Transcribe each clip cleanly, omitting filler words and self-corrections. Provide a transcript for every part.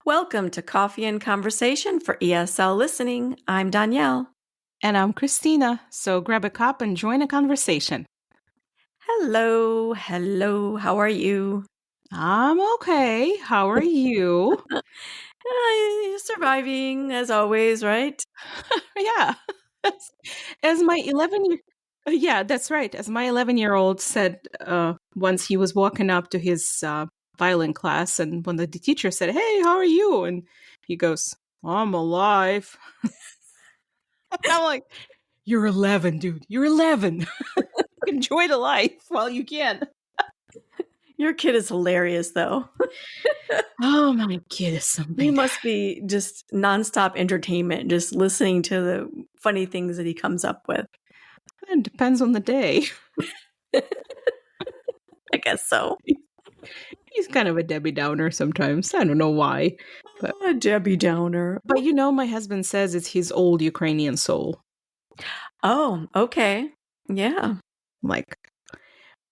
Welcome to Coffee and Conversation for ESL Listening. I'm Donielle. And I'm Khrystyna, so grab a cup and join a conversation. Hello, how are you? I'm okay. How are you? Surviving, as always, right? Yeah. As my 11-year... Yeah, that's right. As my 11-year-old said once he was walking up to his violin class, and when the teacher said, "Hey, how are you?" and he goes, "I'm alive." And I'm like, "You're 11, dude. You're 11. Enjoy the life while you can." Your kid is hilarious, though. Oh, my kid is something. He must be just nonstop entertainment, just listening to the funny things that he comes up with. It depends on the day. I guess so. He's kind of a Debbie Downer sometimes. I don't know why. But a Debbie Downer. But my husband says it's his old Ukrainian soul. Oh, okay. Yeah. Like,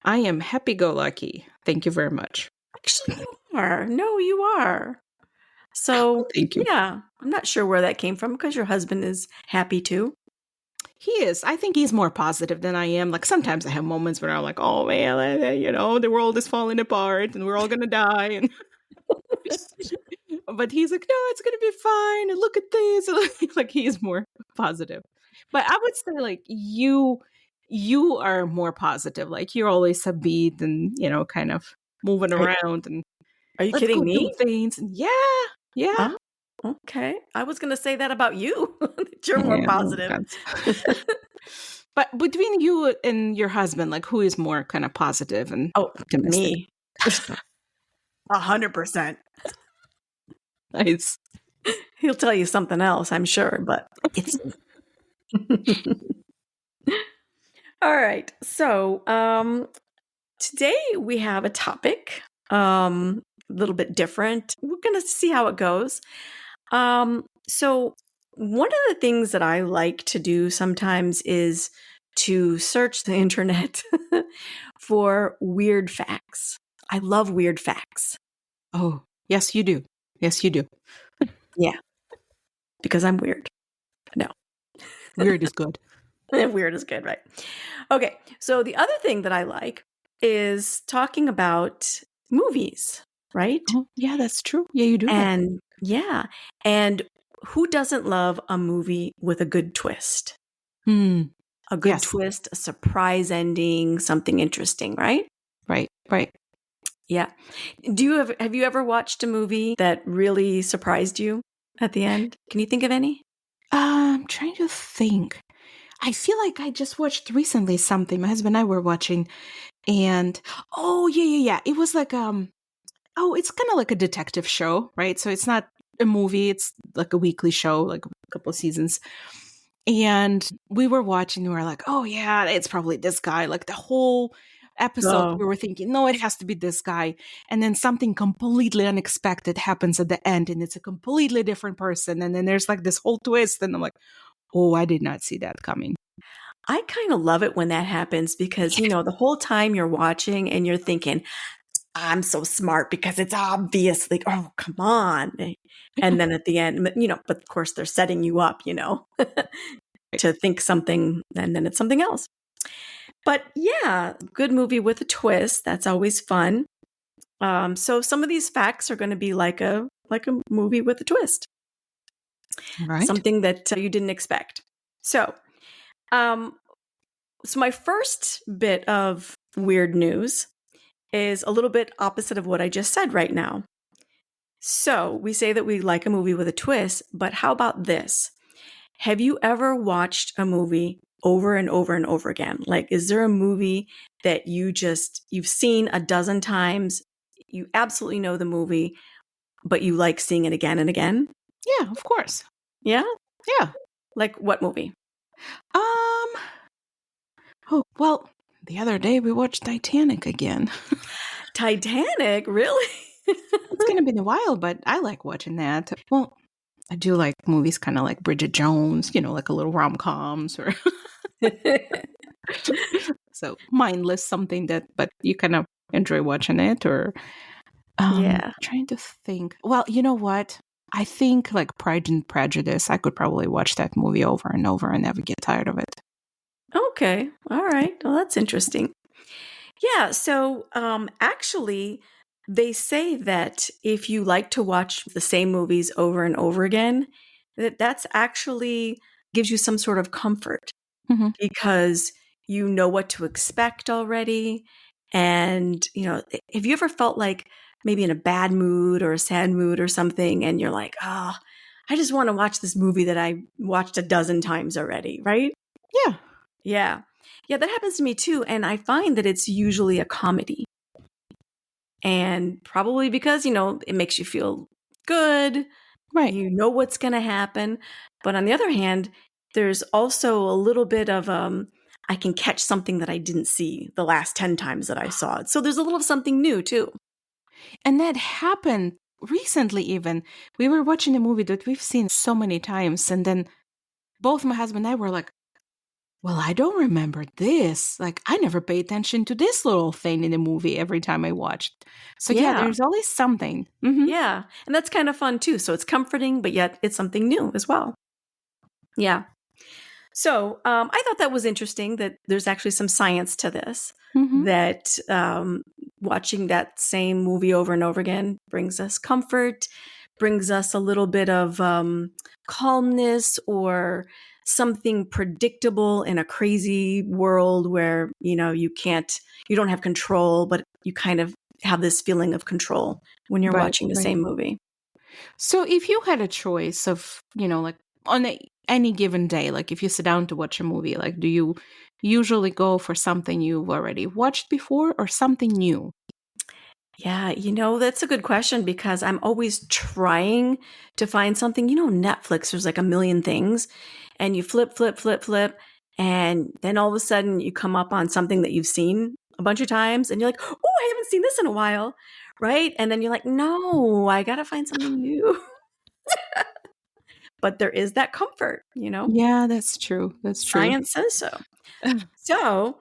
I am happy-go-lucky. Thank you very much. Actually, you are. No, you are. So, thank you. Yeah, I'm not sure where that came from because your husband is happy too. He is. I think he's more positive than I am. Like, sometimes I have moments where I'm like, oh man, the world is falling apart and we're all going to die. And but he's like, no, it's going to be fine. And look at this. Like, he's more positive. But I would say, like, you are more positive. Like, you're always upbeat and, kind of moving around. And are you kidding me? Things. And yeah. Oh, okay. I was going to say that about you. You're more positive. But between you and your husband, like, who is more kind of positive and optimistic? Me. 100%. Nice. He'll tell you something else, I'm sure, but it's all right. So, today we have a topic, a little bit different. We're going to see how it goes. So one of the things that I like to do sometimes is to search the internet for weird facts. I love weird facts. Oh, yes, you do. Yes, you do. Yeah. Because I'm weird. No. Weird is good. Weird is good, right? Okay. So the other thing that I like is talking about movies, right? Oh, yeah, that's true. Yeah, you do. And and who doesn't love a movie with a good twist? A good twist, a surprise ending, something interesting, right? Right. Yeah. Have you ever watched a movie that really surprised you at the end? Can you think of any? I'm trying to think. I feel like I just watched recently something. My husband and I were watching, and yeah. It was like it's kind of like a detective show, right? So it's not a movie; it's like a weekly show, like a couple of seasons. And we were watching, and we were like, "Oh yeah, it's probably this guy." Like the whole episode, we were thinking, "No, it has to be this guy." And then something completely unexpected happens at the end, and it's a completely different person. And then there's like this whole twist, and I'm like, "Oh, I did not see that coming." I kind of love it when that happens because, the whole time you're watching and you're thinking, I'm so smart because it's obviously, oh, come on. And then at the end, but of course they're setting you up, to think something and then it's something else. But yeah, good movie with a twist. That's always fun. So some of these facts are going to be like a movie with a twist. Right. Something that you didn't expect. So my first bit of weird news is a little bit opposite of what I just said right now. So we say that we like a movie with a twist, but how about this? Have you ever watched a movie over and over and over again? Like, is there a movie that you've seen a dozen times? You absolutely know the movie, but you like seeing it again and again? Yeah, of course. Yeah? Yeah. Like what movie? Oh, well, the other day we watched Titanic again. Titanic? Really? It's going to be a while, but I like watching that. Well, I do like movies kind of like Bridget Jones, like a little rom-coms or so mindless something but you kind of enjoy watching it. Or Yeah. Trying to think. Well, you know what? I think like Pride and Prejudice, I could probably watch that movie over and over and never get tired of it. Okay. All right. Well, that's interesting. Yeah. So, actually, they say that if you like to watch the same movies over and over again, that's actually gives you some sort of comfort Hmm. because you know what to expect already. And, have you ever felt like maybe in a bad mood or a sad mood or something, and you're like, oh, I just want to watch this movie that I watched a dozen times already, right? Yeah, Yeah. Yeah, that happens to me too. And I find that it's usually a comedy. And probably because, it makes you feel good, right. you know what's going to happen. But on the other hand, there's also a little bit of I can catch something that I didn't see the last 10 times that I saw it. So there's a little something new too. And that happened recently, even. We were watching a movie that we've seen so many times, and then both my husband and I were like, well, I don't remember this. Like, I never pay attention to this little thing in the movie every time I watched. So, yeah, Yeah. there's always something. Hmm. Yeah. And that's kind of fun too. So it's comforting, but yet it's something new as well. Yeah. So I thought that was interesting that there's actually some science to this, Hmm. that watching that same movie over and over again brings us comfort, brings us a little bit of calmness or something predictable in a crazy world where, you don't have control, but you kind of have this feeling of control when you're Right, watching the right. same movie. So, if you had a choice of, like on any given day, like if you sit down to watch a movie, like do you usually go for something you've already watched before or something new? Yeah, that's a good question because I'm always trying to find something. Netflix, there's like a million things, and you flip, flip, flip, flip, and then all of a sudden you come up on something that you've seen a bunch of times, and you're like, oh, I haven't seen this in a while, right? And then you're like, no, I got to find something new. But there is that comfort. Yeah, that's true. That's true. Science says so. So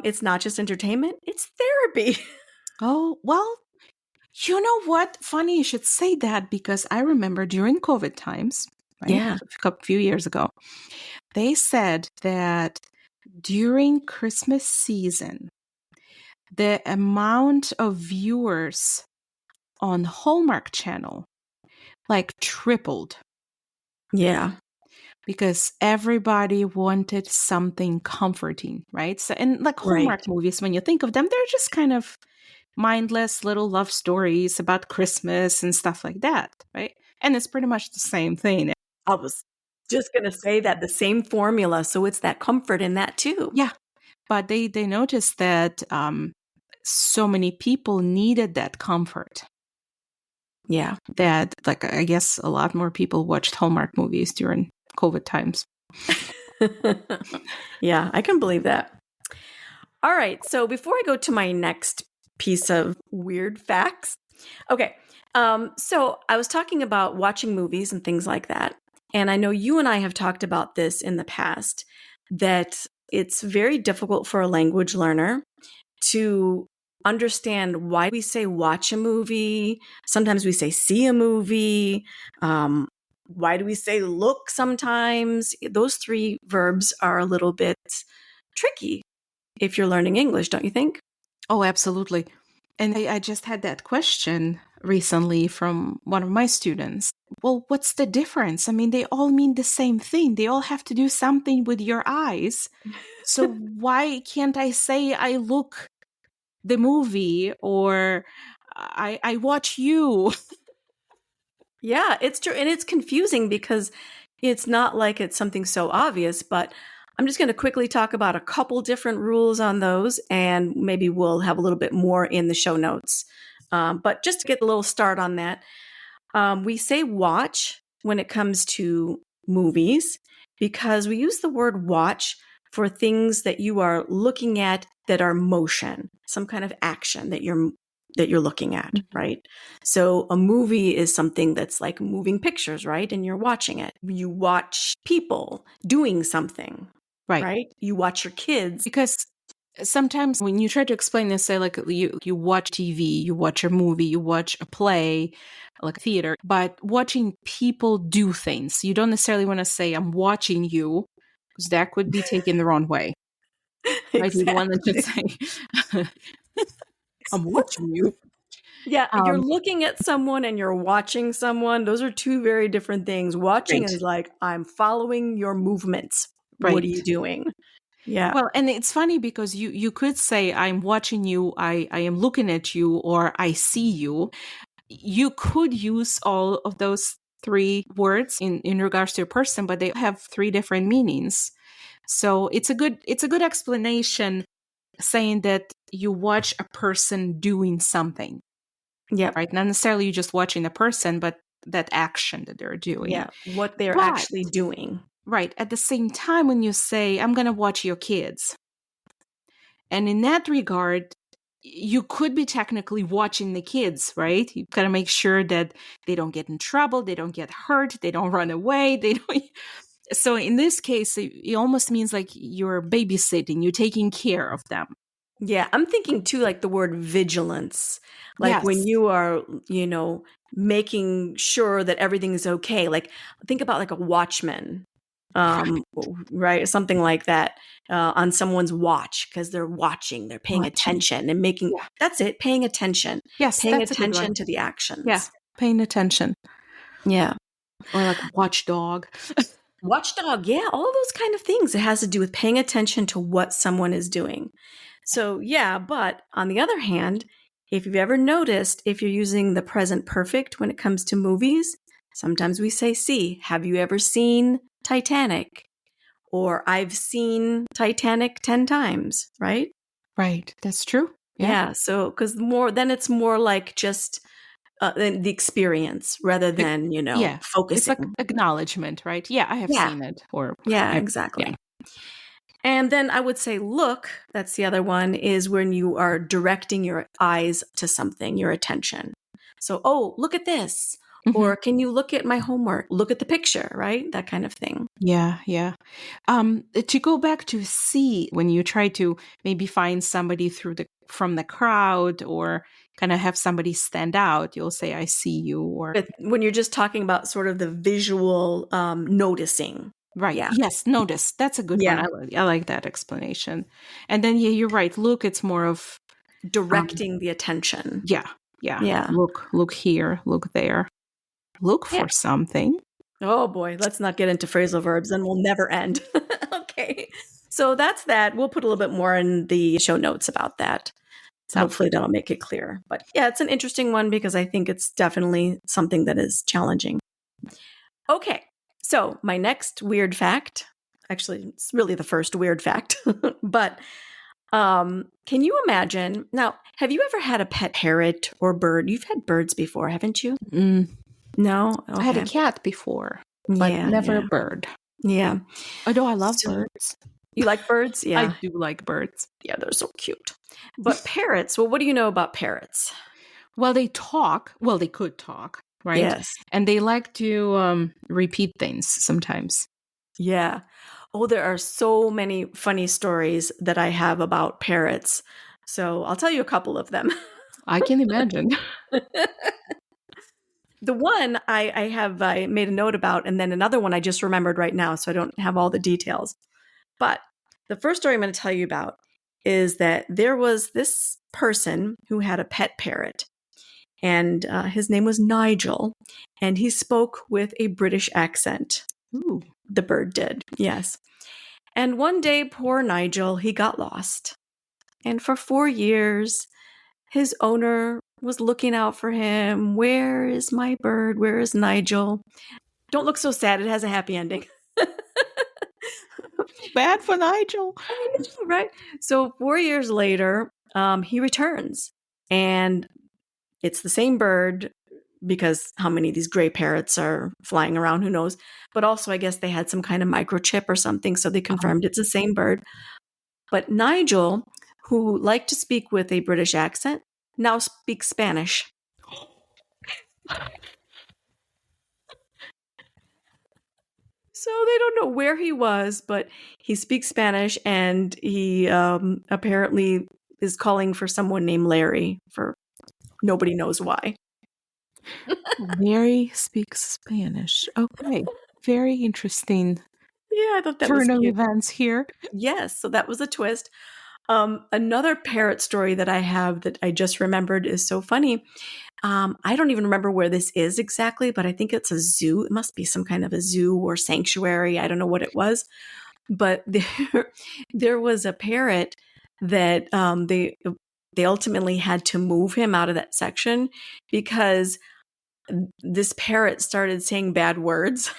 it's not just entertainment, it's therapy. Oh, well, you know what? Funny you should say that because I remember during COVID times, right? Yeah, A few years ago, they said that during Christmas season, the amount of viewers on Hallmark Channel like tripled yeah, because everybody wanted something comforting, right? So, and like right. Hallmark movies, when you think of them, they're just kind of mindless little love stories about Christmas and stuff like that, right? And it's pretty much the same thing. I was just gonna say that the same formula, so it's that comfort in that too. Yeah, but they noticed that so many people needed that comfort Yeah. that, like, I guess a lot more people watched Hallmark movies during COVID times. Yeah, I can believe that. All right, so before I go to my next piece of weird facts, okay, so I was talking about watching movies and things like that, and I know you and I have talked about this in the past, that it's very difficult for a language learner to understand why we say watch a movie. Sometimes we say see a movie. Why do we say look sometimes? Those three verbs are a little bit tricky if you're learning English, don't you think? Oh, absolutely. And I just had that question recently from one of my students. Well, what's the difference? I mean, they all mean the same thing. They all have to do something with your eyes. So why can't I say I look the movie or I watch you? Yeah, it's true. And it's confusing because it's not like it's something so obvious, but I'm just going to quickly talk about a couple different rules on those, and maybe we'll have a little bit more in the show notes. But just to get a little start on that, we say watch when it comes to movies because we use the word watch for things that you are looking at that are motion, some kind of action that you're looking at, Mhm. right? So a movie is something that's like moving pictures, right? And you're watching it. You watch people doing something, Right. right? You watch your kids. Because sometimes when you try to explain this, say like you watch TV, you watch a movie, you watch a play, like theater, but watching people do things, you don't necessarily want to say I'm watching you, because that could be taken the wrong way, right? You don't want to just Exactly. say I'm watching you. Yeah, you're Um, looking at someone and you're watching someone. Those are two very different things. Watching right, is like, I'm following your movements. What are you right. doing? Yeah. Well, and it's funny because you could say I'm watching you, I am looking at you, or I see you. You could use all of those three words in regards to a person, but they have three different meanings. So it's a good explanation saying that you watch a person doing something, Yep. right? Not necessarily you just watching a person, but that action that they're doing. Yeah. What they're But actually doing. right at the same time, when you say I'm going to watch your kids, and in that regard, you could be technically watching the kids, right? You gotta make sure that they don't get in trouble, they don't get hurt, they don't run away, they don't. So in this case, it almost means like you're babysitting, you're taking care of them. Yeah, I'm thinking too, like the word vigilance, like when Yes, you are, making sure that everything is okay. Like think about like a watchman, right. right? Something like that on someone's watch because they're watching, they're paying Watching. attention and making. Yeah. That's it, Yes, paying that's a good one. attention to the Yeah, actions. paying attention, Yeah. or like watchdog. Watchdog, yeah, all those kind of things. It has to do with paying attention to what someone is doing. So, yeah, but on the other hand, if you've ever noticed, if you're using the present perfect when it comes to movies, sometimes we say see. Have you ever seen Titanic? Or I've seen Titanic 10 times, right? Right, that's true. Yeah, Yeah, so because then it's more like just the experience rather It- than, yeah. It's like focusing. acknowledgement, right? Yeah, I have Yeah, seen it, or yeah, yeah. exactly. And then I would say look, that's the other one, is when you are directing your eyes to something, your attention. So, oh, look at this. Mhm. Or can you look at my homework? Look at the picture, right? That kind of thing. Yeah, yeah. To go back to see, when you try to maybe find somebody from the crowd, or kind of have somebody stand out, you'll say, "I see you," or But when you're just talking about sort of the visual noticing. right. Yeah. Yes, notice. That's a good one. Yeah. I like that explanation. And then yeah, you're right. Look, it's more of um, Directing the attention. yeah, yeah. Yeah. Look here, look there, look Yeah. for something. Oh boy, let's not get into phrasal verbs and we'll never end. Okay. So that's that. We'll put a little bit more in the show notes about that. So Sounds hopefully good. that'll make it clear. But yeah, it's an interesting one because I think it's definitely something that is challenging. Okay. So my next weird fact, actually, it's really the first weird fact, but can you imagine? Now, have you ever had a pet parrot or bird? You've had birds before, haven't you? Mm, No? I had a Okay. cat before, but Yeah, never a yeah, bird. yeah. Although I love So birds. you like birds? I Yeah. do like birds. Yeah, they're so cute. But parrots, well, what do you know about parrots? Well, they talk. Well, they could talk, right? Yes. And they like to repeat things sometimes. Yeah. Oh, there are so many funny stories that I have about parrots. So I'll tell you a couple of them. I can imagine. The one I made a note about, and then another one I just remembered right now, so I don't have all the details. But the first story I'm going to tell you about is that there was this person who had a pet parrot, and his name was Nigel, and he spoke with a British accent. Ooh. The bird did, yes. And one day, poor Nigel, he got lost. And for 4 years, his owner was looking out for him. Where is my bird? Where is Nigel? Don't look so sad. It has a happy ending. Bad for Nigel. I know, right? So 4 years later, he returns. And it's the same bird because how many of these gray parrots are flying around, who knows? But also, I guess they had some kind of microchip or something, so they confirmed it's the same bird. But Nigel, who liked to speak with a British accent, now speaks Spanish. So they don't know where he was, but he speaks Spanish, and he apparently is calling for someone named Larry for nobody knows why. Larry speaks Spanish. Okay. Very interesting Yeah, I thought that was turn of cute. events here. Yes, so that was a twist. Another parrot story that I have that I just remembered is so funny. I don't even remember where this is exactly, but I think it's a zoo. It must be some kind of a zoo or sanctuary. I don't know what it was, but there was a parrot that they ultimately had to move him out of that section because this parrot started saying bad words.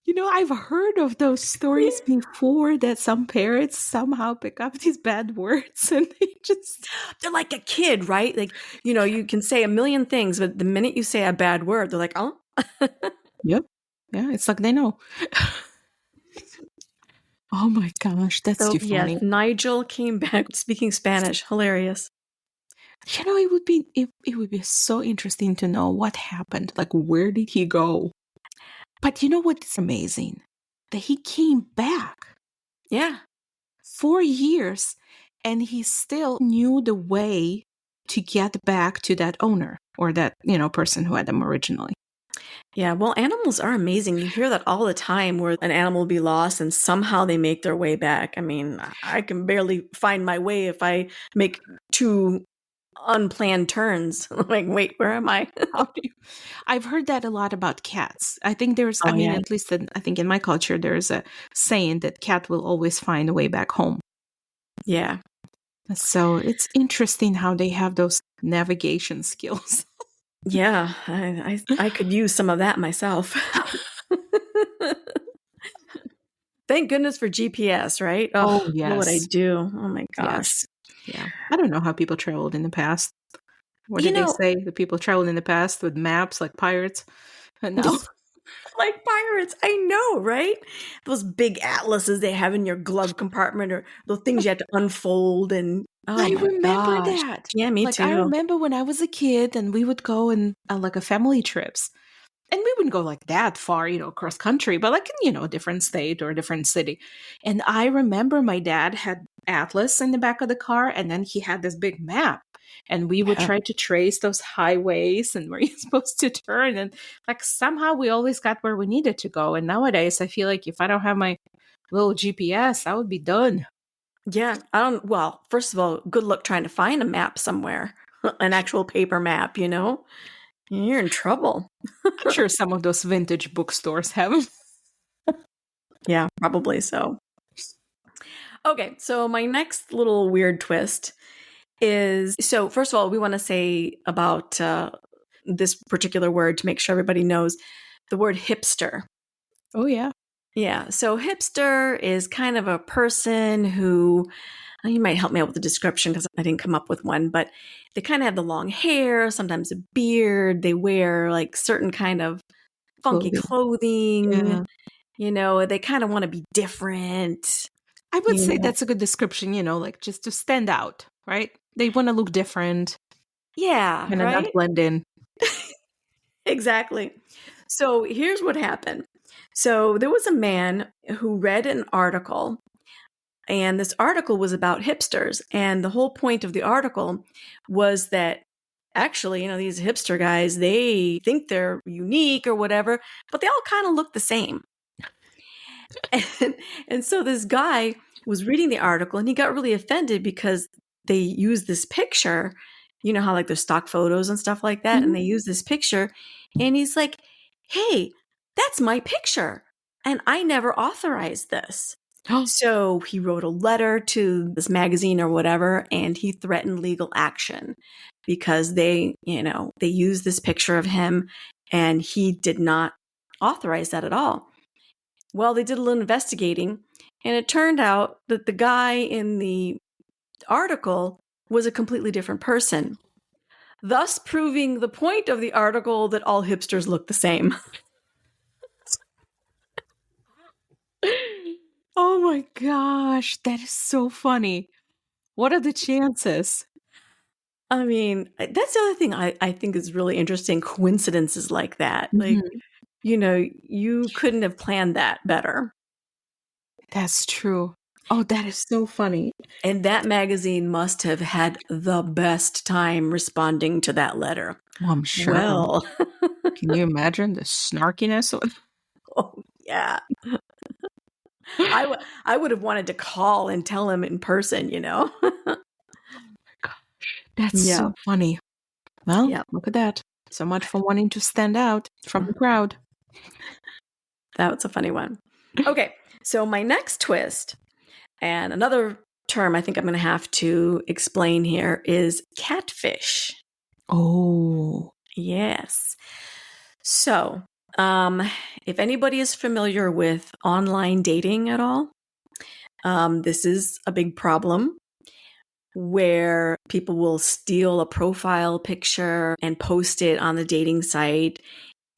You know, I've heard of those stories before that some parents somehow pick up these bad words and they just. They're like a kid, right? Like, you can say a million things, but the minute you say a bad word, they're like, oh. Yep. Yeah, it's like they know. Oh my gosh, that's So, too yes, funny. Nigel came back speaking Spanish. Hilarious. It would be so interesting to know what happened. Like, where did he go? But you know what's amazing? That he came back Yeah. 4 years and he still knew the way to get back to that owner or that, person who had them originally. Yeah. Well, animals are amazing. You hear that all the time where an animal will be lost and somehow they make their way back. I mean, I can barely find my way if I make two unplanned turns. Like, wait, where am I? How do you- I've heard that a lot about cats. I think Oh, yeah. at least I think in my culture, there's a saying that cat will always find a way back home. Yeah. So it's interesting how they have those navigation skills. Yeah. I could use some of that myself. Thank goodness for GPS, right? Oh, Oh, what would I yes. do? Oh my gosh. Yes. Yeah. I don't know how people traveled in the past. What You did they know, say? The people traveled in the past with maps like pirates? And now. like pirates, I know, right? Those big atlases they have in your glove compartment or the things you have to unfold and oh I my remember gosh. that. Yeah, me Like, I too. remember when I was a kid and we would go on like a family trips. And we wouldn't go like that far, cross country, but like in, a different state or a different city. And I remember my dad had atlas in the back of the car and then he had this big map. And we would Yeah. try to trace those highways and where you're supposed to turn. And like somehow we always got where we needed to go. And nowadays I feel like if I don't have my little GPS, I would be done. Yeah, I don't well, first of all, good luck trying to find a map somewhere. An actual paper map, You're in trouble. I'm sure some of those vintage bookstores have 'em. Yeah, probably so. Okay, so my next little weird twist is so first of all, we want to say about this particular word to make sure everybody knows the word hipster. Oh, yeah. Yeah, so hipster is kind of a person who you might help me out with the description because I didn't come up with one, but they kind of have the long hair, sometimes a beard. They wear like certain kind of funky Clothing. clothing. Yeah. They kind of want to be different. I would You say know, that's a good description, like just to stand out, right? They want to look different yeah, and not right? blend in. Exactly. So here's what happened. So there was a man who read an article, and this article was about hipsters. And the whole point of the article was that actually, these hipster guys, they think they're unique or whatever, but they all kind of look the same. And, and so this guy was reading the article and he got really offended because they used this picture. You know how like there's stock photos and stuff like that, and Mhm. they use this picture, and he's like, "Hey, that's my picture, and I never authorized this." So he wrote a letter to this magazine or whatever, and he threatened legal action because they used this picture of him, and he did not authorize that at all. Well, they did a little investigating, and it turned out that the guy in the article was a completely different person, thus proving the point of the article that all hipsters look the same. Oh my gosh, that is so funny. What are the chances? I mean, that's the other thing I think is really interesting, coincidences like that. Like, Mhm. you couldn't have planned that better. That's true. Oh, that is so funny. And that magazine must have had the best time responding to that letter. Well, I'm sure. Well, Can you imagine the snarkiness of oh, yeah. I would have wanted to call and tell him in person, That's Yeah. so funny. Well, Yeah. look at that. So much for wanting to stand out from the crowd. That was a funny one. Okay. So my next twist, and another term I think I'm going to have to explain here, is catfish. Oh. Yes. So, if anybody is familiar with online dating at all, this is a big problem where people will steal a profile picture and post it on the dating site.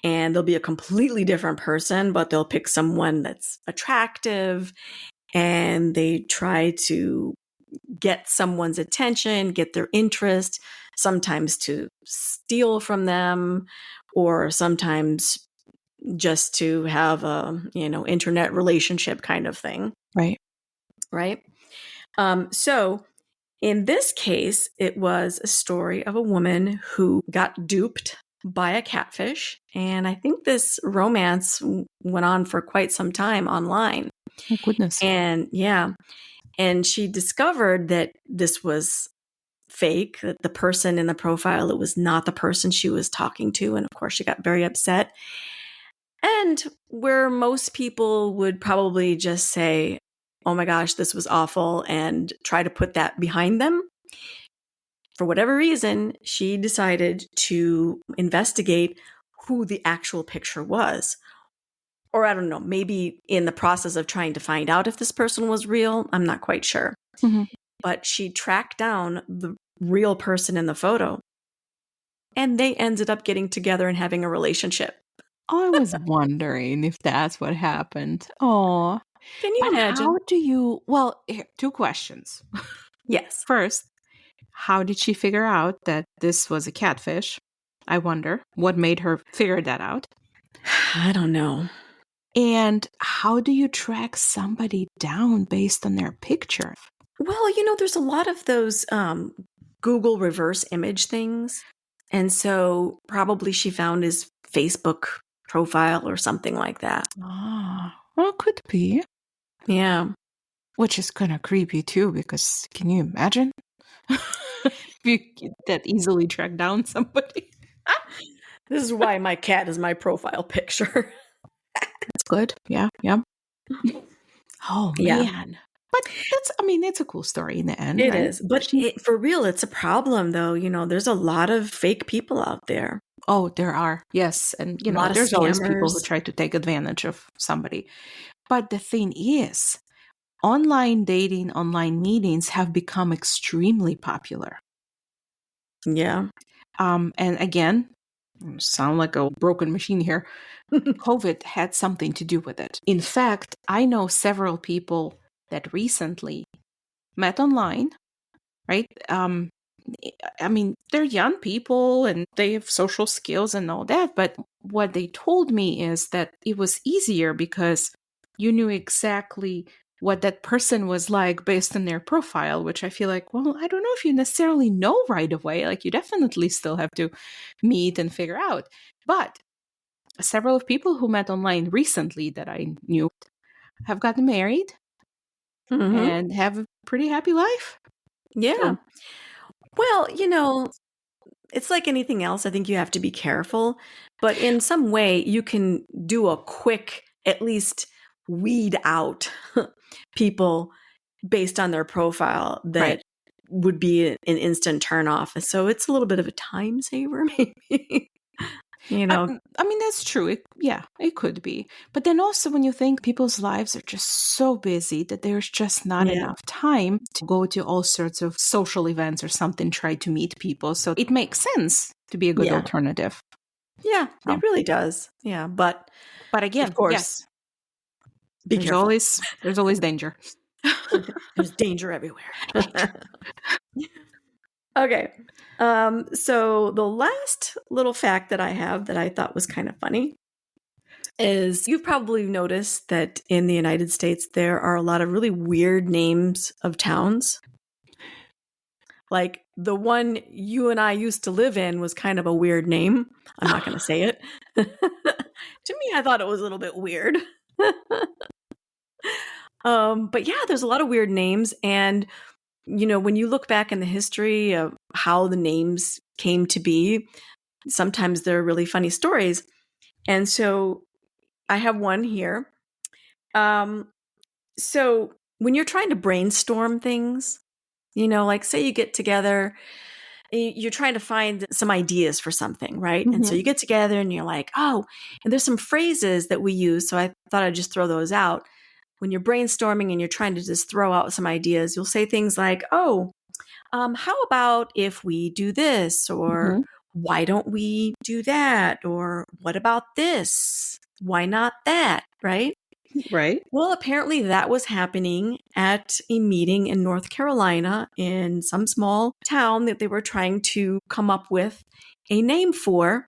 And they'll be a completely different person, but they'll pick someone that's attractive and they try to get someone's attention, get their interest, sometimes to steal from them, or sometimes just to have a, internet relationship kind of thing. Right. Right. So in this case, it was a story of a woman who got duped by a catfish. And I think this romance went on for quite some time online. Oh, goodness. And yeah. And she discovered that this was fake, that the person in the profile, it was not the person she was talking to. And of course, she got very upset. And where most people would probably just say, oh my gosh, this was awful, and try to put that behind them. For whatever reason, she decided to investigate who the actual picture was. Or I don't know, maybe in the process of trying to find out if this person was real. I'm not quite sure. Mm-hmm. But she tracked down the real person in the photo. And they ended up getting together and having a relationship. I was wondering if that's what happened. Oh. Can you But imagine? how do you, well, here, 2 questions. Yes. First, how did she figure out that this was a catfish? I wonder what made her figure that out. I don't know. And how do you track somebody down based on their picture? Well, there's a lot of those Google reverse image things. And so probably she found his Facebook profile or something like that. Ah, well, could be. Yeah. Which is kind of creepy too, because can you imagine? If you could that easily track down somebody. This is why my cat is my profile picture. That's good. Yeah, yeah. Oh, Yeah. man. But it's a cool story in the end, It right? is. But for real, it's a problem, though. There's a lot of fake people out there. Oh, there are. Yes. And, A lot of there's always people who scammers. try to take advantage of somebody. But the thing is, online dating, online meetings have become extremely popular. Yeah. And again, sound like a broken machine here. COVID had something to do with it. In fact, I know several people that recently met online, right? They're young people and they have social skills and all that. But what they told me is that it was easier because you knew exactly what that person was like based on their profile, which I feel like, well, I don't know if you necessarily know right away. Like, you definitely still have to meet and figure out. But several of people who met online recently that I knew have gotten married and have a pretty happy life. Yeah. So, Well, it's like anything else. I think you have to be careful. But in some way, you can do a quick, at least weed out people based on their profile that right. would be an instant turnoff. So it's a little bit of a time saver, maybe. That's true. It could be. But then also when you think people's lives are just so busy that there's just not enough time to go to all sorts of social events or something, try to meet people. So it makes sense to be a good alternative. Yeah, it really does. Yeah. But again, of course, yes, be careful. There's always danger. There's danger everywhere. Okay. So the last little fact that I have that I thought was kind of funny is you've probably noticed that in the United States, there are a lot of really weird names of towns. Like the one you and I used to live in was kind of a weird name. I'm not going to say it. To me, I thought it was a little bit weird. But yeah, there's a lot of weird names. And, when you look back in the history of how the names came to be, sometimes they're really funny stories. And so I have one here. So when you're trying to brainstorm things, like say you get together, you're trying to find some ideas for something, right? And so Mhm. you get together and you're like, oh, and there's some phrases that we use. So I thought I'd just throw those out. When you're brainstorming and you're trying to just throw out some ideas, you'll say things like, oh, how about if we do this? Or Mhm. why don't we do that? Or what about this? Why not that? Right? Right. Well, apparently that was happening at a meeting in North Carolina in some small town that they were trying to come up with a name for.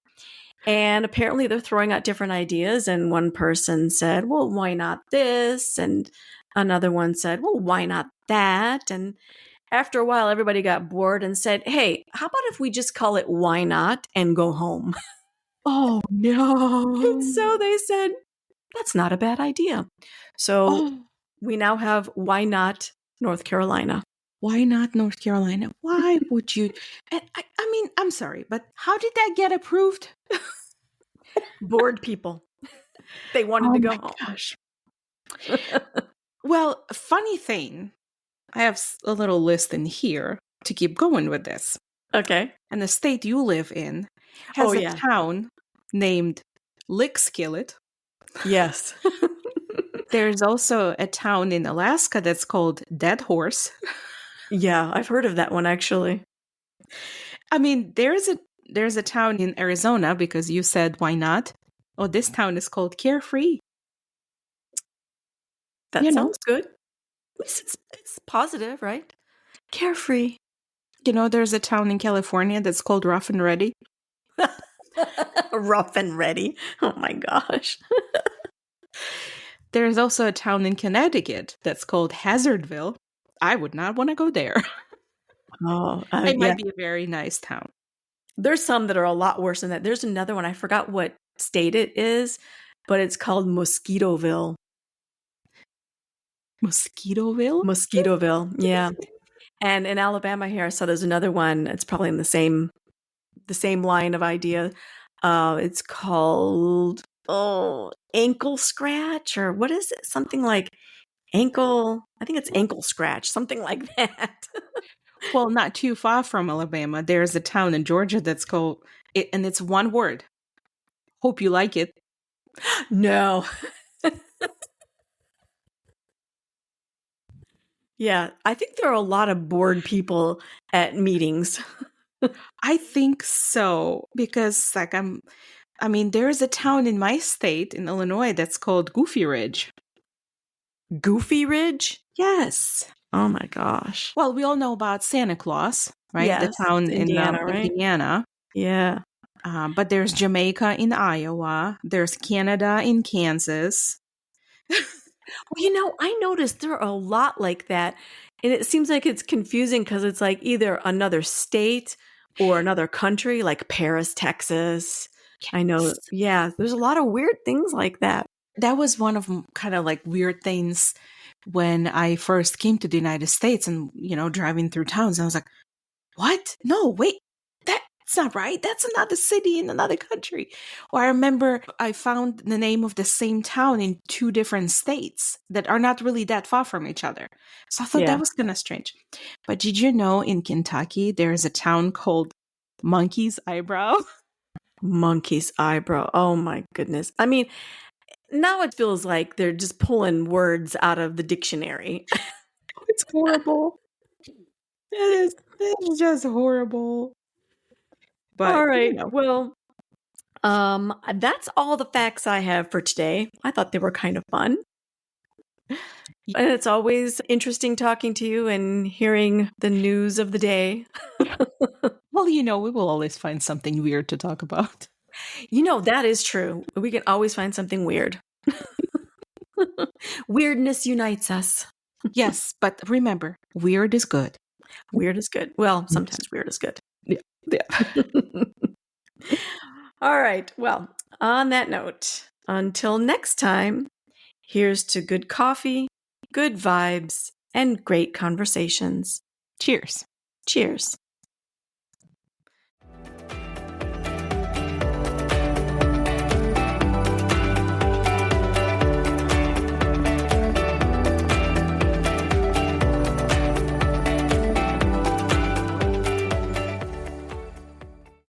And apparently they're throwing out different ideas. And one person said, well, why not this? And another one said, well, why not that? And after a while, everybody got bored and said, hey, how about if we just call it Why Not and go home? Oh, And no. so they said, that's not a bad idea. So Oh, we now have Why Not North Carolina. why not North Carolina? Why would you? And I mean, I'm sorry, but how did that get approved? Bored people. They wanted Oh to my go home. gosh. Well, funny thing, I have a little list in here to keep going with this. Okay. And the state you live in Oh, has a yeah. town named Lickskillet. Yes. There's also a town in Alaska that's called Dead Horse. Yeah, I've heard of that one actually. I mean, there's a town in Arizona because you said why not? Oh, this town is called Carefree. That You know, sounds good. At least it's positive, right? Carefree. there's a town in California that's called Rough and Ready. Rough and ready. Oh my gosh. There's also a town in Connecticut that's called Hazardville. I would not want to go there. Oh, It yeah. might be a very nice town. There's some that are a lot worse than that. There's another one. I forgot what state it is, but it's called Mosquitoville. Mosquitoville? Mosquitoville. Yeah. And in Alabama here, I saw there's another one. It's probably in the same line of idea. It's called ankle scratch, or what is it? Something like ankle. I think it's ankle scratch, something like that. Well, not too far from Alabama, there's a town in Georgia that's called it, and it's one word. Hope you like it. No. Yeah, I think there are a lot of bored people at meetings. I think so because I mean there's a town in my state in Illinois that's called Goofy Ridge. Goofy Ridge? Yes. Oh my gosh. Well, we all know about Santa Claus, right? The Yes, it's town in Indiana, right? Indiana. Yeah. But there's Jamaica in Iowa. There's Canada in Kansas. Well, I noticed there are a lot like that. And it seems like it's confusing because it's like either another state or another country, like Paris, Texas. I know. Yes. Yeah, there's a lot of weird things like that. That was one of kind of like weird things when I first came to the United States and, driving through towns. I was like, what? No, wait, that's not right. That's another city in another country. Or I remember I found the name of the same town in two different states that are not really that far from each other. So I thought that Yeah. was kind of strange. But did you know in Kentucky, there's a town called Monkey's Eyebrow? Monkey's eyebrow. Oh my goodness. I mean, now it feels like they're just pulling words out of the dictionary. It's horrible. It's just horrible. All But, right. Well, that's all the facts I have for today. I thought they were kind of fun. And it's always interesting talking to you and hearing the news of the day. well, we will always find something weird to talk about. That is true. We can always find something weird. Weirdness unites us. Yes, but remember, weird is good. Weird is good. Well, Yes. sometimes weird is good. Yeah. Yeah. All right. Well, on that note, until next time, here's to good coffee, good vibes, and great conversations. Cheers. Cheers.